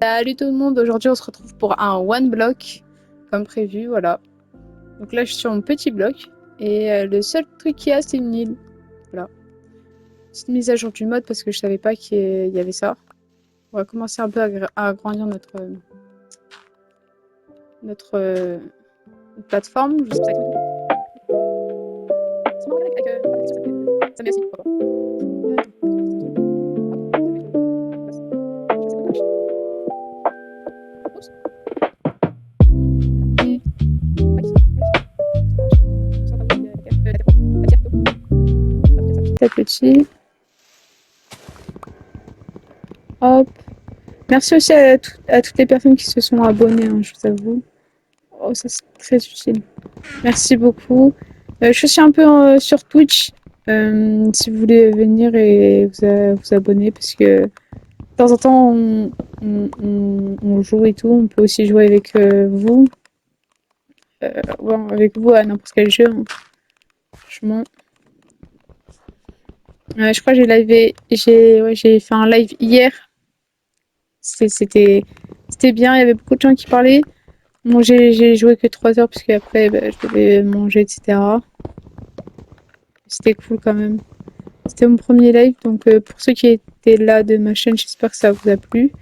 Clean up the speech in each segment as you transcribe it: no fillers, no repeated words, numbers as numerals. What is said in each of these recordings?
Salut tout le monde, aujourd'hui on se retrouve pour un one block comme prévu, voilà. Donc là je suis sur mon petit bloc et le seul truc qu'il y a c'est une île, voilà. Petite mise à jour du mode parce que je savais pas qu'il y avait ça. On va commencer un peu à agrandir notre plateforme. Je sais pas. Ça merci. Petit. Hop. Merci aussi à toutes les personnes qui se sont abonnées, hein, je vous avoue. Oh, ça c'est très utile. Merci beaucoup. Je suis un peu sur Twitch. Si vous voulez venir et vous abonner, parce que de temps en temps on joue et tout. On peut aussi jouer avec vous. Ouais, avec vous à n'importe quel jeu. Hein. Franchement. Je crois que j'ai fait un live hier. C'était bien, il y avait beaucoup de gens qui parlaient. Bon, j'ai joué que 3 heures parce qu'après je devais manger, etc. C'était cool quand même. C'était mon premier live, donc pour ceux qui étaient là de ma chaîne, j'espère que ça vous a plu.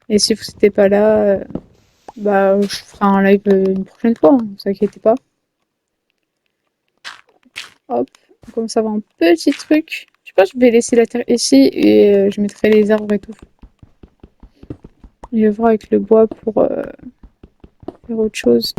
Et si vous n'étiez pas là, je ferai un live une prochaine fois, hein, ne vous inquiétez pas. Hop, comme ça va un petit truc. Je pense que je vais laisser la terre ici et je mettrai les arbres et tout. Je vais voir avec le bois pour faire autre chose.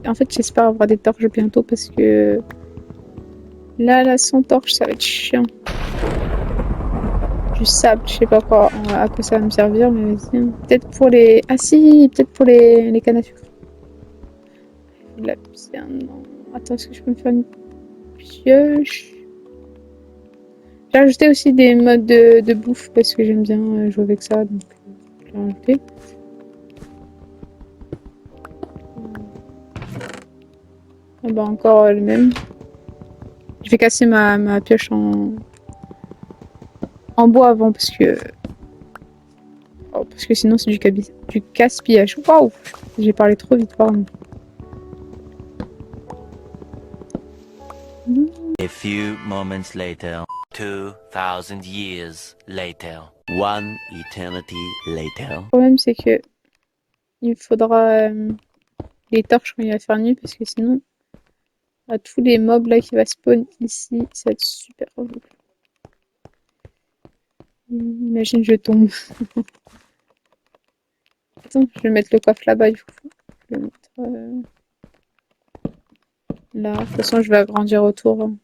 En fait, j'espère avoir des torches bientôt parce que là, sans torche, ça va être chiant. Du sable, je sais pas quoi, à quoi ça va me servir, mais vas-y. Peut-être pour les... Ah si, peut-être pour les cannes à sucre. La pierre, non. Attends, est-ce que je peux me faire une pioche? J'ai rajouté aussi des modes de bouffe parce que j'aime bien jouer avec ça, donc je l'ai rajouté. Ah bah encore le même. Je vais casser ma pioche en bois avant parce que sinon c'est du casse-pillage. Waouh, j'ai parlé trop vite, pardon. A few moments later, 2000 years later, one eternity later. Le problème c'est que il me faudra les torches quand il va faire nuit parce que sinon à tous les mobs là qui va spawn ici, ça va être super relou. Imagine je tombe. Attends, je vais mettre le coffre là-bas du coup. Je vais mettre là. De toute façon, je vais agrandir autour. Hein.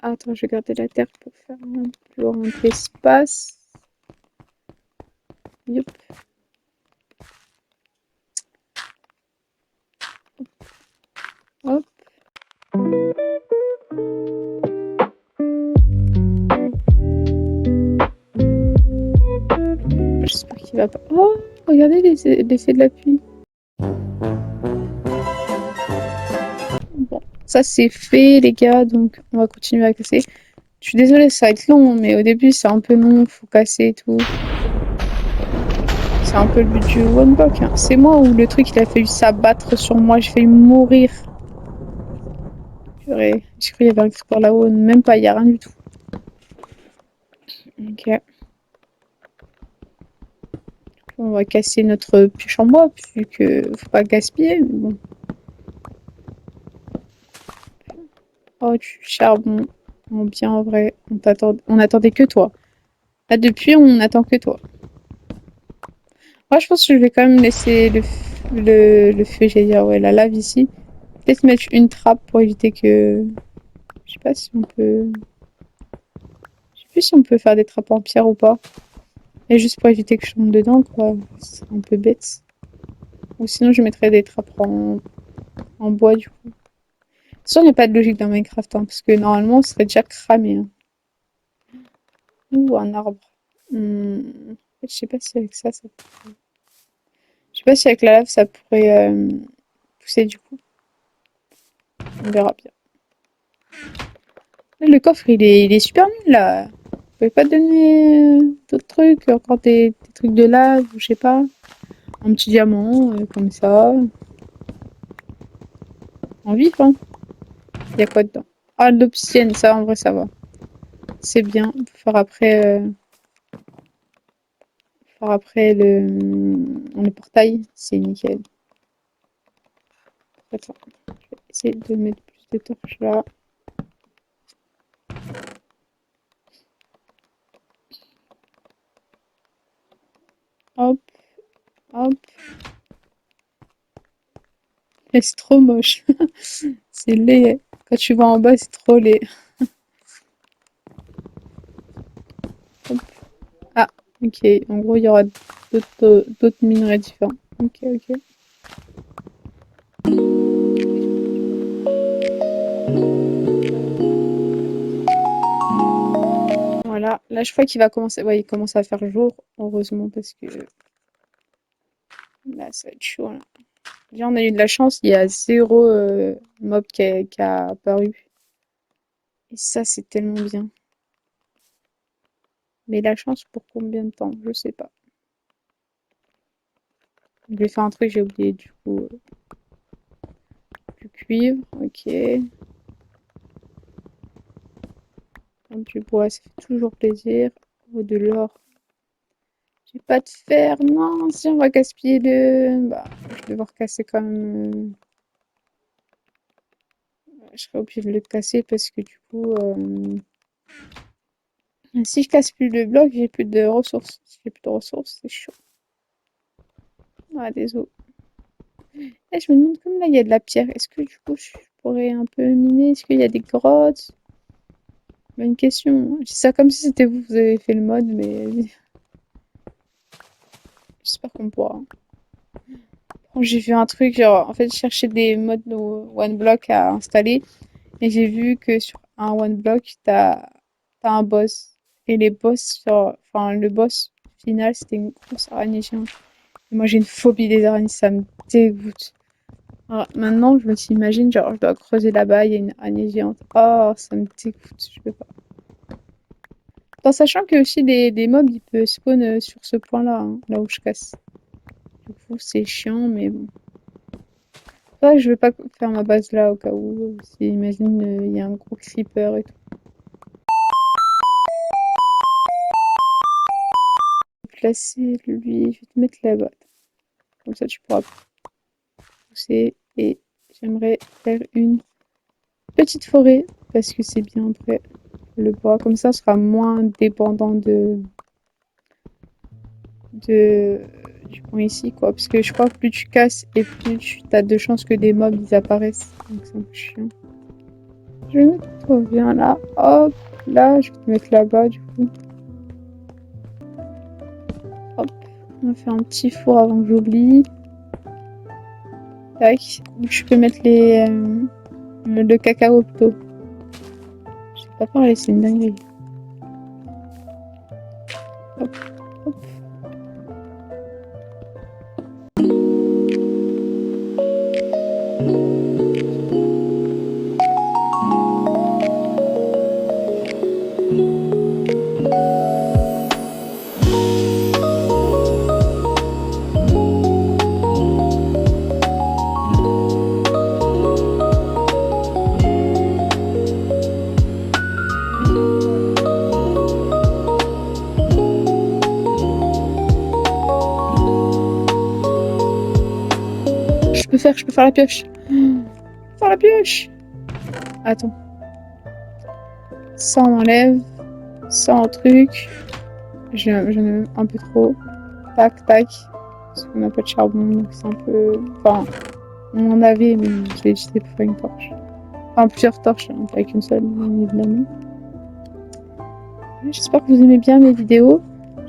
Attends, je vais garder la terre pour faire un plus grand espace. Yep. Hop. J'espère qu'il va pas... Oh, regardez l'effet de la pluie. Bon, ça c'est fait les gars, donc on va continuer à casser. Je suis désolée, ça va être long, mais au début c'est un peu long, faut casser et tout. C'est un peu le but du one block. Hein. C'est moi où le truc il a fallu s'abattre sur moi, j'ai failli mourir. Purée, j'ai cru qu'il y avait un creeper là-haut, même pas, il n'y a rien du tout. Ok. On va casser notre pioche en bois, vu que faut pas gaspiller, mais bon. Oh, du charbon. Oh, bien en vrai, on attendait que toi. Là, depuis, on n'attend que toi. Moi, je pense que je vais quand même laisser le feu, j'allais dire, ouais, la lave ici. Peut-être mettre une trappe pour éviter que... Je sais pas si on peut... Je sais plus si on peut faire des trappes en pierre ou pas. Et juste pour éviter que je tombe dedans, quoi. C'est un peu bête. Ou sinon, je mettrais des trappes en bois, du coup. De toute toute façon, il n'y a pas de logique dans Minecraft, hein, parce que normalement, on serait déjà cramé. Hein. Ou un arbre. En fait, je sais pas si avec ça pourrait... Je sais pas si avec la lave, ça pourrait pousser du coup. On verra bien. Là, le coffre, il est super nul, là. Vous pouvez pas donner d'autres trucs, encore des trucs de lave, ou je sais pas. Un petit diamant, comme ça. En vif, hein. Il y a quoi dedans? Ah, de l'obsidienne, ça, en vrai, ça va. C'est bien. Pour faire après le portail, c'est nickel. Attends, je vais essayer de mettre plus de torches là. Hop, hop. Mais c'est trop moche. C'est laid. Quand tu vas en bas, c'est trop laid. Hop. Ah, ok. En gros, il y aura d'autres minerais différents. Ok, ok. Voilà. Là, je crois qu'il va commencer. Ouais, il commence à faire jour. Heureusement, parce que là, ça va être chaud. Là. Déjà, on a eu de la chance. Il y a zéro mob qui a apparu. Et ça, c'est tellement bien. Mais la chance pour combien de temps? Je sais pas. Je vais faire un truc, j'ai oublié du coup. Du cuivre, ok. Du bois, ça fait toujours plaisir. Oh, de l'or. J'ai pas de fer. Non, si on va gaspiller le... Bah, je vais devoir casser quand même. Je serai obligée de le casser parce que du coup... Si je casse plus de blocs, j'ai plus de ressources. Si j'ai plus de ressources, c'est chaud. Ah, désolé. Et je me demande, comme là, il y a de la pierre. Est-ce que du coup, je pourrais un peu miner? Est-ce qu'il y a des grottes? Bonne question. Je dis ça comme si c'était vous, vous avez fait le mode, mais j'espère qu'on pourra. J'ai vu un truc, genre, en fait, je cherchais des modes one block à installer, et j'ai vu que sur un one block, t'as un boss. Et les boss, genre, enfin, le boss final, c'était une grosse araignée géante. Et moi, j'ai une phobie des araignées, ça me dégoûte. Alors, maintenant, je me t'imagine, genre, je dois creuser là-bas, il y a une araignée géante. Oh, ça me dégoûte, je peux pas. Tout en sachant que aussi des mobs, ils peuvent spawn sur ce point-là, hein, là où je casse. Du coup, c'est chiant, mais bon. Ouais, je veux pas faire ma base là au cas où, si imagine il y a un gros creeper et tout. Placer lui, je vais te mettre là-bas. Comme ça, tu pourras pousser. Et j'aimerais faire une petite forêt parce que c'est bien après le bois. Comme ça, on sera moins dépendant de du point ici, quoi. Parce que je crois que plus tu casses et plus tu as de chances que des mobs ils apparaissent. Donc c'est un peu chiant. Je vais mettre toi, viens là. Hop, là, je vais te mettre là-bas du coup. Hop, on va faire un petit four avant que j'oublie. Tac, je peux mettre le cacao plutôt. Je sais pas parler, c'est une dinguerie. Hop, hop. Je peux faire la pioche. Faire la pioche. Attends. Ça on enlève. Ça en truc. J'en ai un peu trop. Tac, tac. Parce qu'on n'a pas de charbon, donc c'est un peu... Enfin, on en avait, mais je l'ai utilisé pour faire une torche. Enfin, plusieurs torches, hein, pas qu'une seule, évidemment. J'espère que vous aimez bien mes vidéos.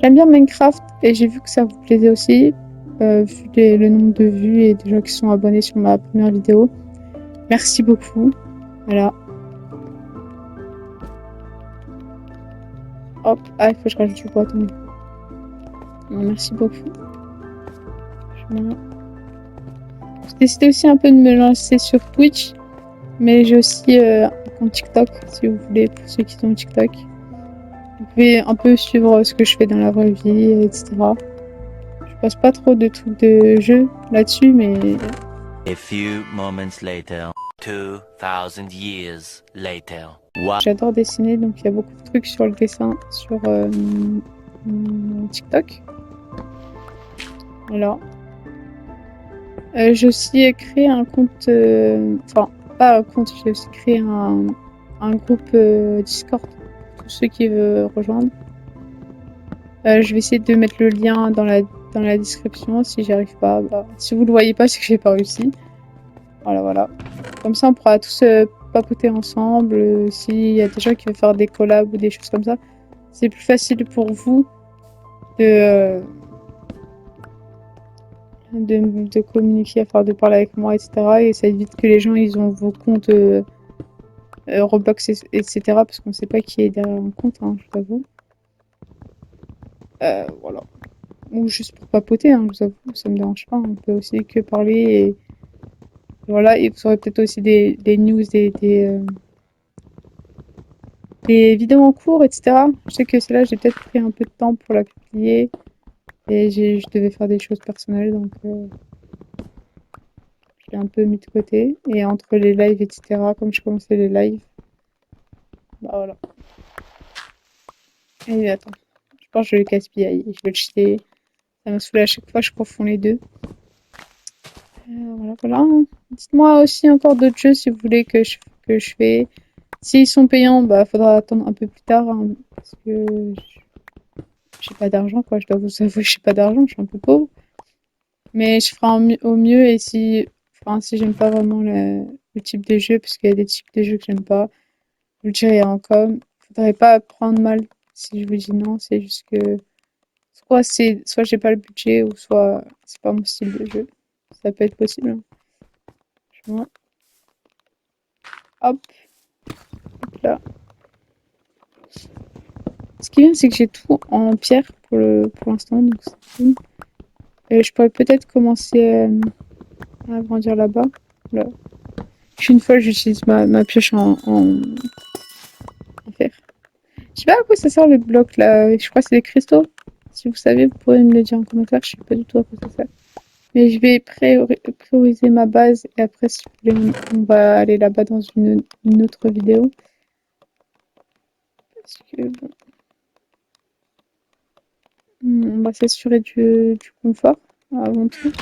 J'aime bien Minecraft et j'ai vu que ça vous plaisait aussi. Vu le nombre de vues et des gens qui sont abonnés sur ma première vidéo. Merci beaucoup. Voilà. Hop. Ah, il faut que je rajoute du bois, attendez. Bon, merci beaucoup. J'ai décidé aussi un peu de me lancer sur Twitch. Mais j'ai aussi un compte TikTok, si vous voulez, pour ceux qui sont TikTok. Vous pouvez un peu suivre ce que je fais dans la vraie vie, etc. Je passe pas trop de trucs de jeu là-dessus, mais A few moments later. 2000 years later. j'adore dessiner, donc il y a beaucoup de trucs sur le dessin sur mon TikTok. Voilà. J'ai aussi créé un compte, enfin, pas un compte, j'ai aussi créé un groupe Discord pour tous ceux qui veulent rejoindre. Je vais essayer de mettre le lien dans la description. Si j'y arrive pas, bah, si vous le voyez pas, c'est que j'ai pas réussi. Voilà. Comme ça, on pourra tous papoter ensemble. S'il y a des gens qui veulent faire des collabs ou des choses comme ça, c'est plus facile pour vous de communiquer, enfin de parler avec moi, etc. Et ça évite que les gens ils ont vos comptes Roblox, etc. Parce qu'on sait pas qui est derrière un compte, hein, je vous avoue. Voilà. Ou juste pour papoter, hein, je vous avoue, ça me dérange pas. On peut aussi que parler et voilà. Et vous aurez peut-être aussi des news, des vidéos en cours, etc. Je sais que celle-là, j'ai peut-être pris un peu de temps pour la publier et je devais faire des choses personnelles, donc je l'ai un peu mis de côté. Et entre les lives, etc., comme je commençais les lives, bah voilà. Et attends, je pense que je vais le gaspiller, je vais le jeter. Ça me saoule à chaque fois, je confonds les deux. Voilà. Dites-moi aussi encore d'autres jeux si vous voulez que je fais. S'ils sont payants, bah faudra attendre un peu plus tard, hein, parce que j'ai pas d'argent, quoi. Je dois vous avouer, j'ai pas d'argent, je suis un peu pauvre. Mais je ferai au mieux et si j'aime pas vraiment le type de jeu, parce qu'il y a des types de jeux que j'aime pas, je le dirai en com. Faudrait pas prendre mal si je vous dis non, c'est juste que soit j'ai pas le budget ou soit c'est pas mon style de jeu. Ça peut être possible, hein. Franchement. Hop, là. Ce qui est bien, c'est que j'ai tout en pierre pour l'instant, donc c'est cool. Je pourrais peut-être commencer à agrandir là-bas. Là. Une fois, j'utilise ma pioche en fer. Je sais pas à quoi ça sert le bloc là. Je crois que c'est des cristaux. Si vous savez, vous pourrez me le dire en commentaire. Je sais pas du tout à quoi ça sert. Mais je vais prioriser ma base et après, si vous voulez, on va aller là-bas dans une autre vidéo. Parce que bon. On va s'assurer du confort avant tout.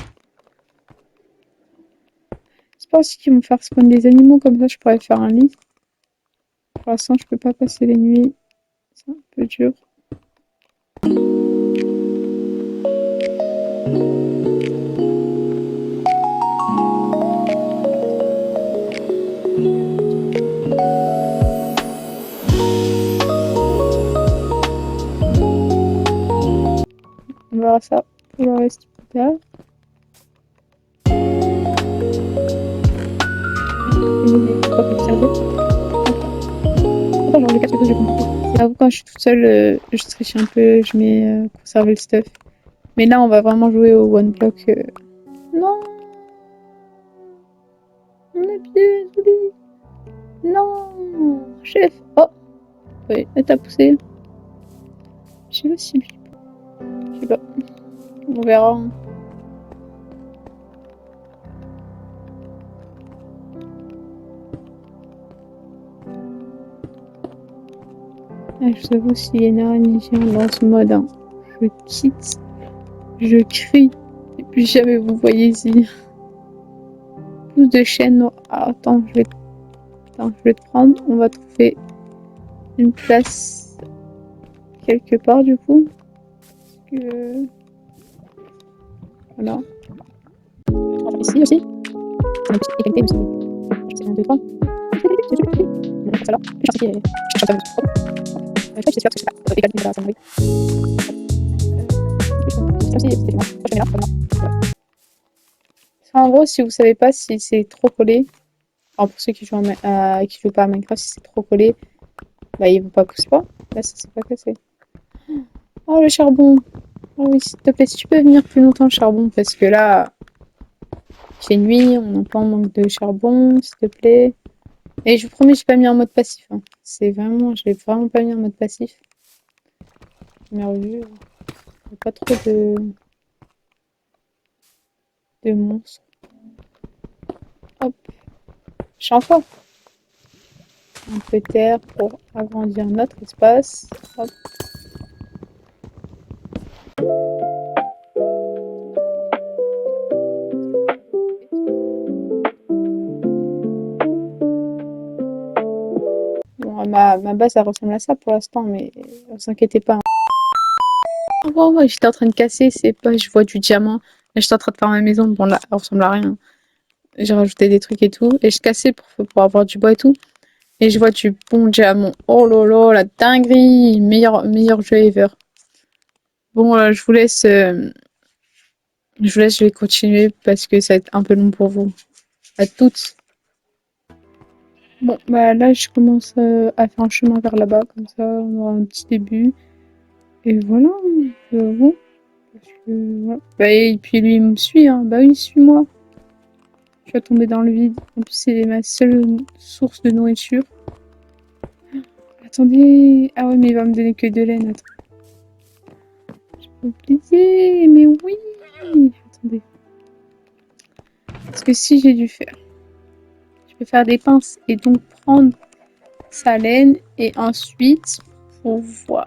J'espère aussi qu'ils vont faire spawn des animaux, comme ça je pourrais faire un lit. Pour l'instant, je peux pas passer les nuits. C'est un peu dur. On verra ça pour le reste plus tard. J'avoue, quand je suis toute seule, je triche un peu, je mets conserver le stuff. Mais là, on va vraiment jouer au one block. Non, on est désolé. Non, chef. Oh, oui, elle t'a poussé. Je sais pas si. Je sais pas. On verra. Je vous avoue, s'il y a une araignée dans ce mode, hein, je quitte, je crie, et puis jamais vous voyez ici. Plus de chaînes noires. Ah, attends, je vais te prendre. On va trouver une place quelque part du coup. Parce que... Voilà. On va faire ici aussi. C'est un petit égalité aussi. C'est 1, 2, 3. On va faire ça là. Je pense qu'il je suis j'espère que c'est pas égalité de la sonnerie. Comme si c'était moi. Je mets là, comme là. En gros, si vous savez pas si c'est trop collé, Enfin, pour ceux qui jouent, qui jouent pas à Minecraft, si c'est trop collé, bah ils vont pas pousser pas. Là, ça s'est pas cassé. Oh, le charbon. Oh oui, s'il te plaît, si tu peux venir plus longtemps, le charbon, parce que là, il fait nuit, on est un peu en manque de charbon, s'il te plaît. Et je vous promets, j'ai pas mis en mode passif. Hein. C'est vraiment, je l'ai vraiment pas mis en mode passif. Merveilleux. Il n'y a pas trop de monstres. Hop, champa. Un peu de terre pour agrandir notre espace. Hop. Bon, ma base, ça ressemble à ça pour l'instant, mais ne vous inquiétez pas. Hein. Oh, ouais, j'étais en train de casser, c'est pas, je vois du diamant. Là, j'étais en train de faire ma maison. Bon, là, elle ressemble à rien. J'ai rajouté des trucs et tout. Et je cassais pour avoir du bois et tout. Et je vois du bon diamant. Oh là là, la dinguerie! Meilleur jeu ever. Bon, je vous laisse. Je vais continuer parce que ça va être un peu long pour vous. À toutes. Bon, bah là, je commence à faire un chemin vers là-bas. Comme ça, on aura un petit début. Et voilà, vous. Parce que, voilà. Bah, et puis lui, il me suit. Hein. Bah oui, suis-moi. Je vais tomber dans le vide. En plus, c'est ma seule source de nourriture. Attendez. Ah ouais, mais il va me donner que de laine. Attends. J'ai oublié. Mais oui. Attendez. Parce que si j'ai dû faire. Je peux faire des pinces et donc prendre sa laine et ensuite pouvoir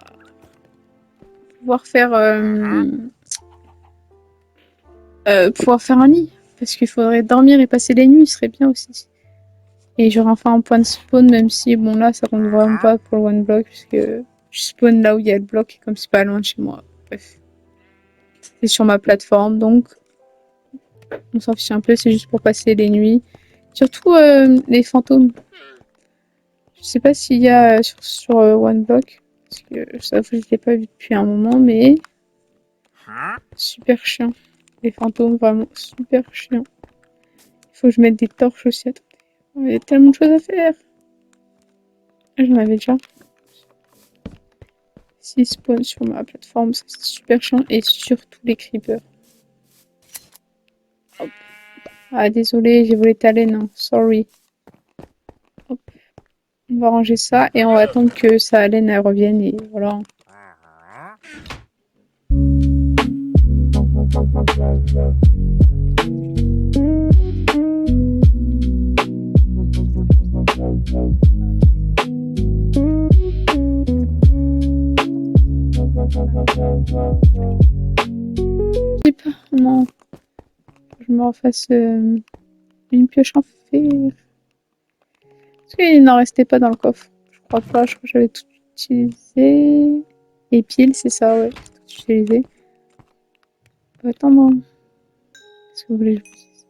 faire pouvoir faire un lit. Parce qu'il faudrait dormir et passer les nuits, ce serait bien aussi. Et j'aurai enfin un point de spawn, même si, bon, là, ça compte vraiment pas pour le one block, puisque je spawn là où il y a le bloc, et comme c'est pas loin de chez moi. Bref. C'est sur ma plateforme, donc on s'en fiche un peu, c'est juste pour passer les nuits. Surtout les fantômes. Je sais pas s'il y a sur one block, parce que ça, je l'ai pas vu depuis un moment, mais super chiant. Les fantômes, vraiment super chiant. Il faut que je mette des torches aussi. Attendez. Il y a tellement de choses à faire. J'en avais déjà. 6 spawns sur ma plateforme, ça c'est super chiant. Et surtout les creepers. Hop. Ah, désolé, j'ai volé ta laine. Hein. Sorry. Hop. On va ranger ça et on va attendre que sa laine elle revienne. Et voilà. Je sais pas, non. Je me refasse une pioche en fer. Est-ce qu'il n'en restait pas dans le coffre? Je crois pas, je crois que j'avais tout utilisé. Et pile, c'est ça, ouais. Tout utilisé. On va attendre. Qu'est-ce que vous voulez que je vous dise?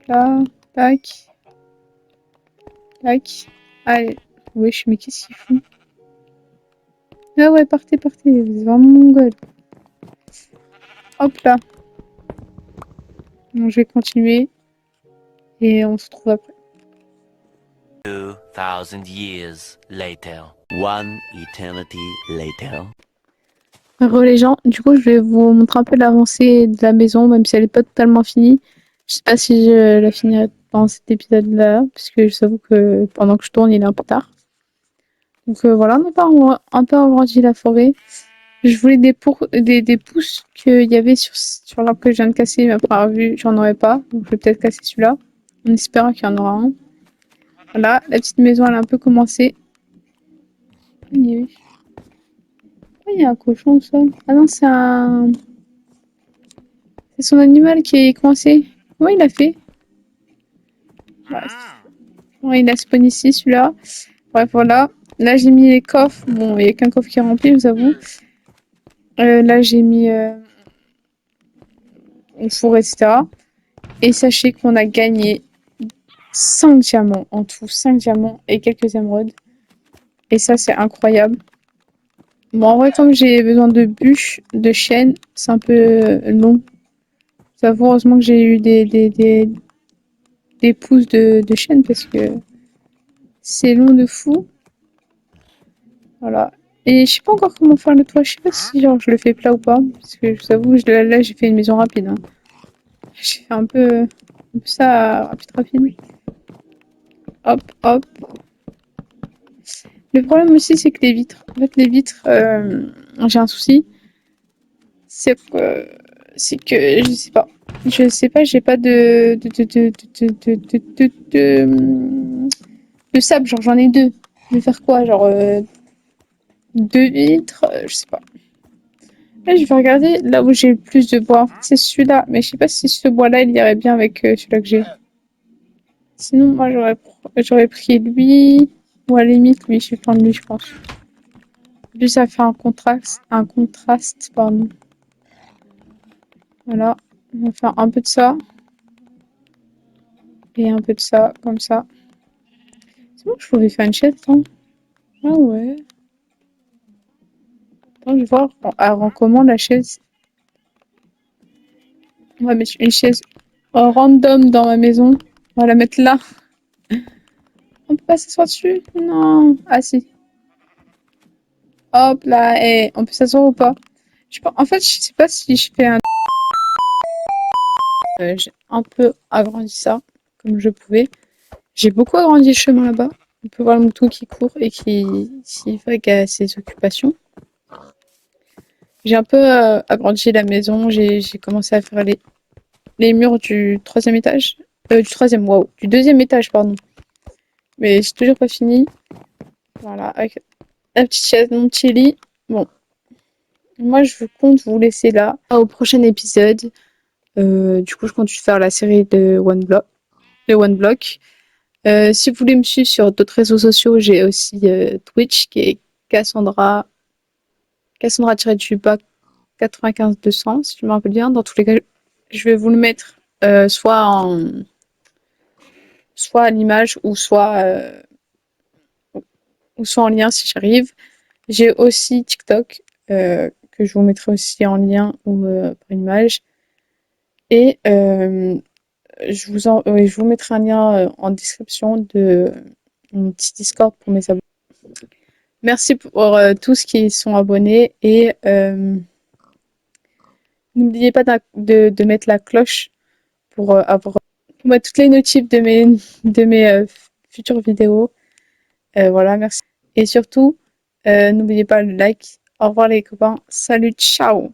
Là, tac. Tac. Allez. Wesh, mais qu'est-ce qu'ils font? Ah ouais, partez, partez. Vous êtes vraiment mongol. Hop là. Bon, je vais continuer. Et on se retrouve après. 2000 years later. One eternity later. Re les gens, du coup je vais vous montrer un peu l'avancée de la maison, même si elle n'est pas totalement finie. Je sais pas si je la finirai dans cet épisode-là, parce que je t'avoue que pendant que je tourne, il est un peu tard. Donc voilà, on a un peu agrandi la forêt. Je voulais des pousses qu'il y avait sur l'arbre que je viens de casser, mais après avoir vu, j'en aurais pas. Donc je vais peut-être casser celui-là, en espérant qu'il y en aura un. Voilà, la petite maison elle a un peu commencé. Oui. Il y a un cochon au sol. Ah non, c'est un... C'est son animal qui est coincé. Comment il a fait? Ouais, il a spawn ici, celui-là. Bref, voilà. Là, j'ai mis les coffres. Bon, il n'y a qu'un coffre qui est rempli, je vous avoue. Là, j'ai mis au four, etc. Et sachez qu'on a gagné 5 diamants en tout. 5 diamants et quelques émeraudes. Et ça, c'est incroyable. Bon, en vrai, comme j'ai besoin de bûches, de chaînes, c'est un peu long. J'avoue, heureusement que j'ai eu des pouces de chaîne parce que c'est long de fou. Voilà. Et je sais pas encore comment faire le toit. Je sais pas si genre je le fais plat ou pas. Parce que je vous avoue, là j'ai fait une maison rapide. Hein. J'ai fait un peu ça rapide. Hop, hop. Le problème aussi, c'est que les vitres. En fait, les vitres, j'ai un souci. C'est que, je sais pas, j'ai pas de sable. Genre, j'en ai deux. Je vais faire quoi? Genre, deux vitres? Je sais pas. Là, je vais regarder là où j'ai le plus de bois. En fait, c'est celui-là. Mais je sais pas si ce bois-là, il irait bien avec celui-là que j'ai. Sinon, moi, j'aurais pris lui. Ou à la limite, lui, je vais prendre lui, je pense. Lui, ça fait un contraste, pardon. Voilà. On va faire un peu de ça. Et un peu de ça, comme ça. C'est bon, je pouvais faire une chaise, attends. Ah ouais. Attends, je vais voir. Elle rend comment la chaise? On va mettre une chaise random dans ma maison. On va la mettre là. On peut pas s'asseoir dessus? Non. Ah si. Hop là. Et on peut s'asseoir ou pas? En fait, je sais pas si je fais un... j'ai un peu agrandi ça, comme je pouvais. J'ai beaucoup agrandi le chemin là-bas. On peut voir le mouton qui court et qui fait qu'il a ses occupations. J'ai un peu agrandi la maison. J'ai commencé à faire les murs du troisième étage. Du deuxième étage, pardon. Mais j'ai toujours pas fini. Voilà, avec la petite chaise, mon petit lit. Bon, moi je compte vous laisser là. Au prochain épisode. Du coup, je compte faire la série de One Block. Si vous voulez me suivre sur d'autres réseaux sociaux, j'ai aussi Twitch qui est Cassandra-du-bas 95 200, si je me rappelle bien. Dans tous les cas, je vais vous le mettre soit à l'image ou soit en lien si j'arrive. J'ai aussi TikTok que je vous mettrai aussi en lien ou par image. Et je vous mettrai un lien en description de mon petit Discord pour mes abonnés. Merci pour tous qui sont abonnés et n'oubliez pas de mettre la cloche pour avoir toutes les notifs de mes futures vidéos. Voilà, merci. Et surtout, n'oubliez pas le like. Au revoir les copains. Salut, ciao!